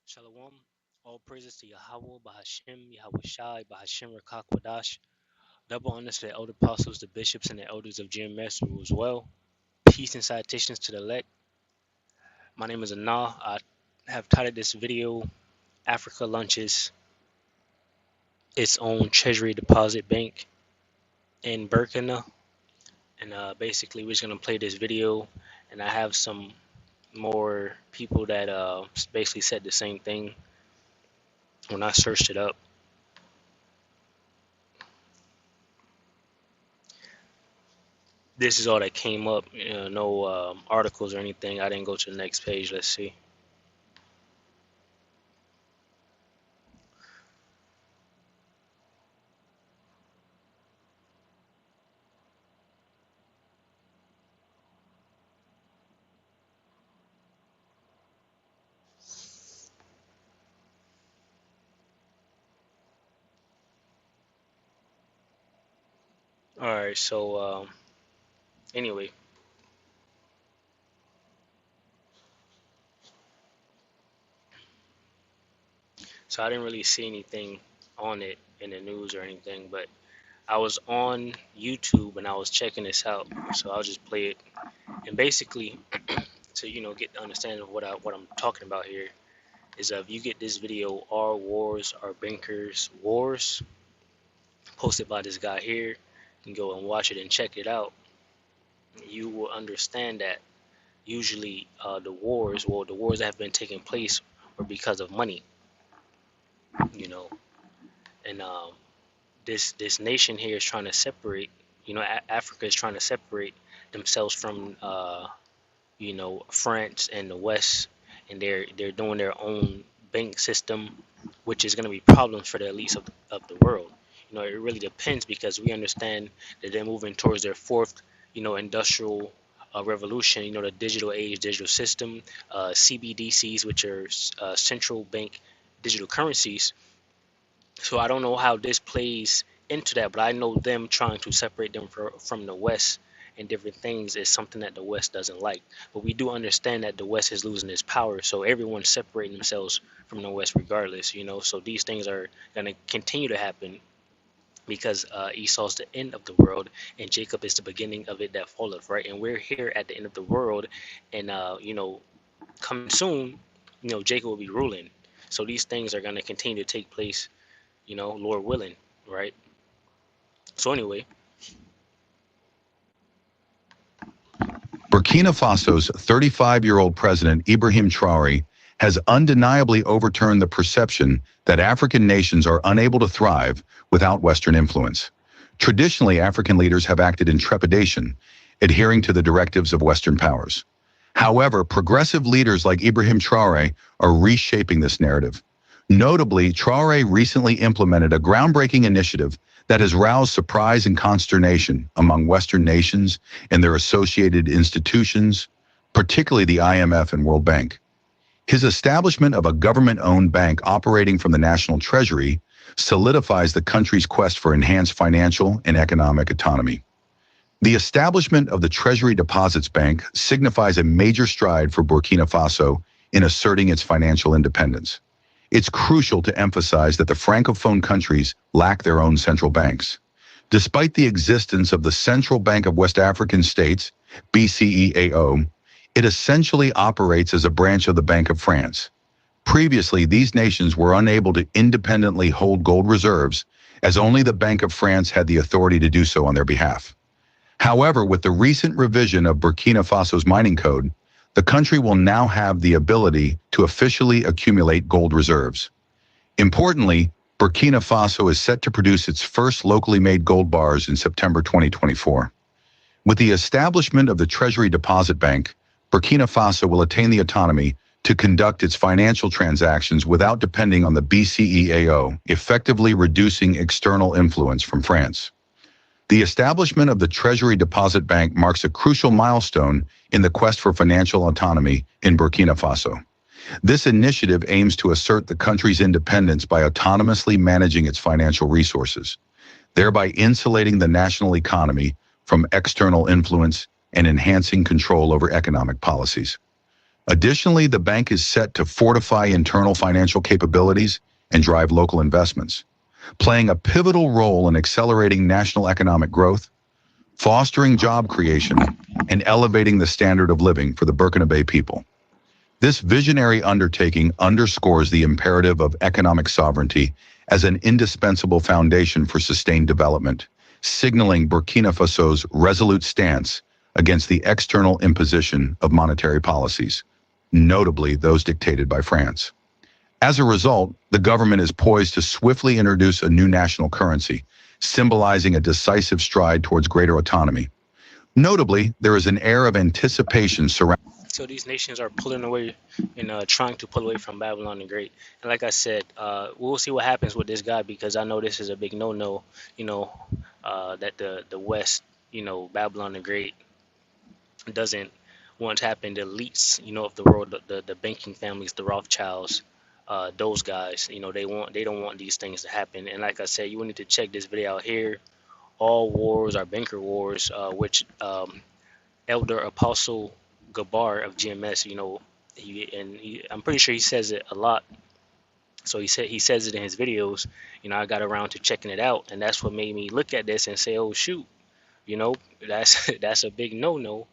Shalom. All praises to Yahweh, Bahashem, Yahweh Shai, Bahashem, Rakakwadash. Double honors to the elder apostles, the bishops, and the elders of GMS who as well. Peace and salutations to the elect. My name is Anah. I have titled this video, Africa launches its own treasury deposit bank in Burkina. And basically, we're just going to play this video. And I have some more people that basically said the same thing when I searched it up. This is all that came up. No articles or anything. I didn't go to the next page. Let's see. All right. So anyway, so I didn't really see anything on it in the news or anything, but I was on YouTube and I was checking this out. So I'll just play it. And basically, to get the understanding of what I'm talking about here is if you get this video, "Our Wars, Our Bankers Wars," posted by this guy here, you can go and watch it and check it out. You will understand that usually the wars that have been taking place were because of money, you know, and this nation here is trying to separate, Africa is trying to separate themselves from, France and the West, and they're doing their own bank system, which is going to be problems for the elites of the world. It really depends because we understand that they're moving towards their fourth, industrial revolution. The digital age, digital system, CBDCs, which are central bank digital currencies. So I don't know how this plays into that, but I know them trying to separate them from the West and different things is something that the West doesn't like. But we do understand that the West is losing its power, so everyone's separating themselves from the West regardless. So these things are going to continue to happen because Esau's the end of the world and Jacob is the beginning of it that followeth, right? And we're here at the end of the world, and coming soon, Jacob will be ruling. So these things are going to continue to take place, Lord willing, right? So anyway, Burkina Faso's 35-year-old president Ibrahim Traoré has undeniably overturned the perception that African nations are unable to thrive without Western influence. Traditionally, African leaders have acted in trepidation, adhering to the directives of Western powers. However, progressive leaders like Ibrahim Traoré are reshaping this narrative. Notably, Traoré recently implemented a groundbreaking initiative that has roused surprise and consternation among Western nations and their associated institutions, particularly the IMF and World Bank. His establishment of a government-owned bank operating from the national treasury solidifies the country's quest for enhanced financial and economic autonomy. The establishment of the Treasury Deposits Bank signifies a major stride for Burkina Faso in asserting its financial independence. It's crucial to emphasize that the Francophone countries lack their own central banks. Despite the existence of the Central Bank of West African States, BCEAO, it essentially operates as a branch of the Bank of France. Previously, these nations were unable to independently hold gold reserves, as only the Bank of France had the authority to do so on their behalf. However, with the recent revision of Burkina Faso's mining code, the country will now have the ability to officially accumulate gold reserves. Importantly, Burkina Faso is set to produce its first locally made gold bars in September 2024. With the establishment of the Treasury Deposit Bank, Burkina Faso will attain the autonomy to conduct its financial transactions without depending on the BCEAO, effectively reducing external influence from France. The establishment of the Treasury Deposit Bank marks a crucial milestone in the quest for financial autonomy in Burkina Faso. This initiative aims to assert the country's independence by autonomously managing its financial resources, thereby insulating the national economy from external influence and enhancing control over economic policies. Additionally, the bank is set to fortify internal financial capabilities and drive local investments, playing a pivotal role in accelerating national economic growth, fostering job creation, and elevating the standard of living for the Burkina people. This visionary undertaking underscores the imperative of economic sovereignty as an indispensable foundation for sustained development, signaling Burkina Faso's resolute stance against the external imposition of monetary policies, notably those dictated by France. As a result, the government is poised to swiftly introduce a new national currency, symbolizing a decisive stride towards greater autonomy. Notably, there is an air of anticipation surrounding. So these nations are pulling away and trying to pull away from Babylon the Great. And like I said, we'll see what happens with this guy because I know this is a big no-no. You know, that the West, Babylon the Great doesn't want to happen. The elites, of the world, the banking families, the Rothschilds, those guys, they don't want these things to happen. And like I said, you will need to check this video out here. All wars are banker wars, which Elder Apostle Gabar of GMS, I'm pretty sure he says it a lot. So he says it in his videos. I got around to checking it out, and that's what made me look at this and say, "Oh shoot, that's that's a big no-no."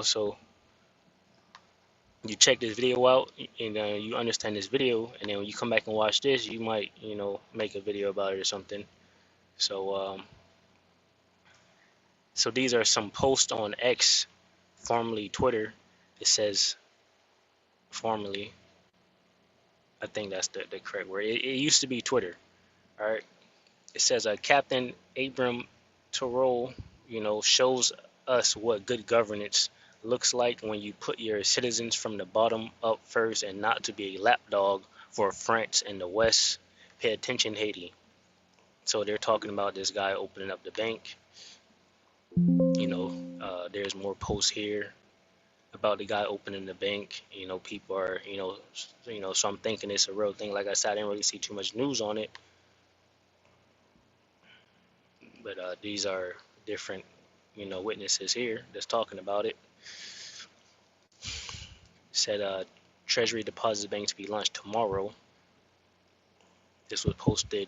So you check this video out and you understand this video, and then when you come back and watch this, you might make a video about it or something. So these are some posts on X, formerly Twitter. It says formerly. I think that's the correct word. It used to be Twitter. All right. It says Captain Abram Terrell, shows us what good governance looks like when you put your citizens from the bottom up first and not to be a lapdog for France and the West. Pay attention, Haiti. So they're talking about this guy opening up the bank. There's more posts here about the guy opening the bank. People are, so I'm thinking it's a real thing. Like I said, I didn't really see too much news on it, but these are different, witnesses here that's talking about it. Said Treasury deposit bank to be launched tomorrow. This was posted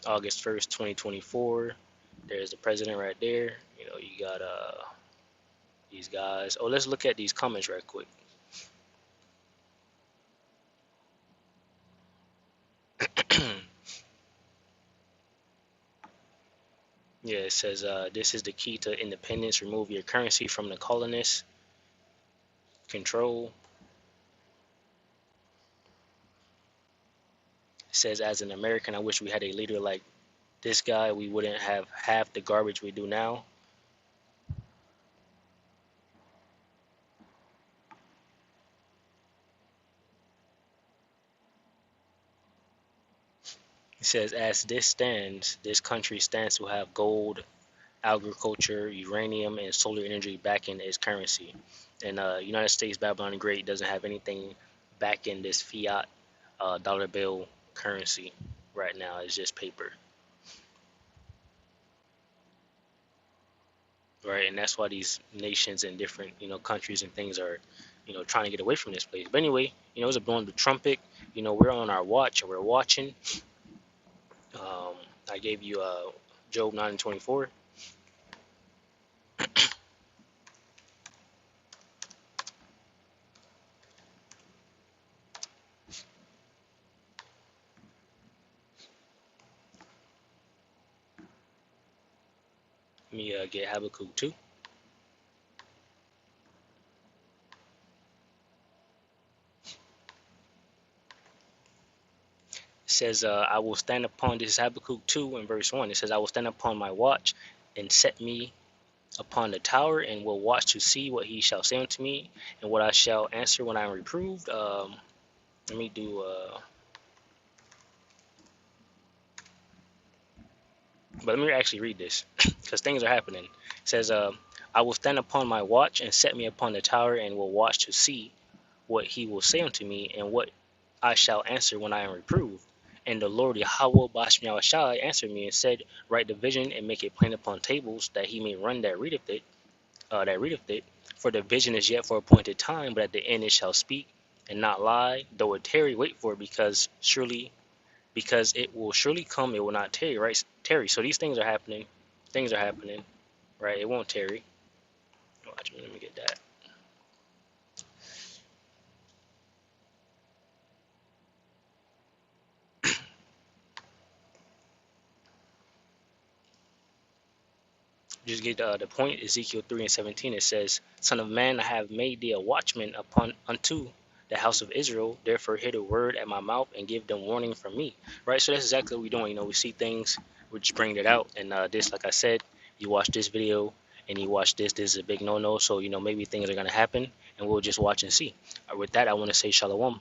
August 1st, 2024. There's the president right there. You got these guys. Oh, let's look at these comments right quick. Yeah, it says this is the key to independence. Remove your currency from the colonists' control. It says, as an American, I wish we had a leader like this guy. We wouldn't have half the garbage we do now. It says, as this stands, this country stands to have gold, agriculture, uranium, and solar energy backing its currency. And United States, Babylon the Great doesn't have anything backing this fiat dollar bill currency right now. It's just paper. Right, and that's why these nations and different countries and things are trying to get away from this place. But anyway, it's a blowing the trumpet. We're on our watch and we're watching. um, I gave you Job 9:24. Let me get Habakkuk 2. It says I will stand upon, this is Habakkuk 2 and verse 1. It says, I will stand upon my watch and set me upon the tower, and will watch to see what he shall say unto me, and what I shall answer when I am reproved. Let me do but let me actually read this because things are happening. It says, I will stand upon my watch and set me upon the tower, and will watch to see what he will say unto me, and what I shall answer when I am reproved. And the Lord Yahweh Bashmi Shai answered me and said, write the vision and make it plain upon tables, that he may run that readeth it. For the vision is yet for appointed time, but at the end it shall speak and not lie. Though it tarry, wait for it, because it will surely come, it will not tarry, right? Tarry. So these things are happening. Things are happening, right? It won't tarry. Watch me, let me get that. Just get the point. Ezekiel 3:17. It says, "Son of man, I have made thee a watchman upon unto the house of Israel. Therefore, hear the word at my mouth and give them warning from me." Right. So that's exactly what we're doing. We see things, we just bring it out. And this, like I said, you watch this video and you watch this. This is a big no-no. So maybe things are gonna happen, and we'll just watch and see. With that, I want to say shalom.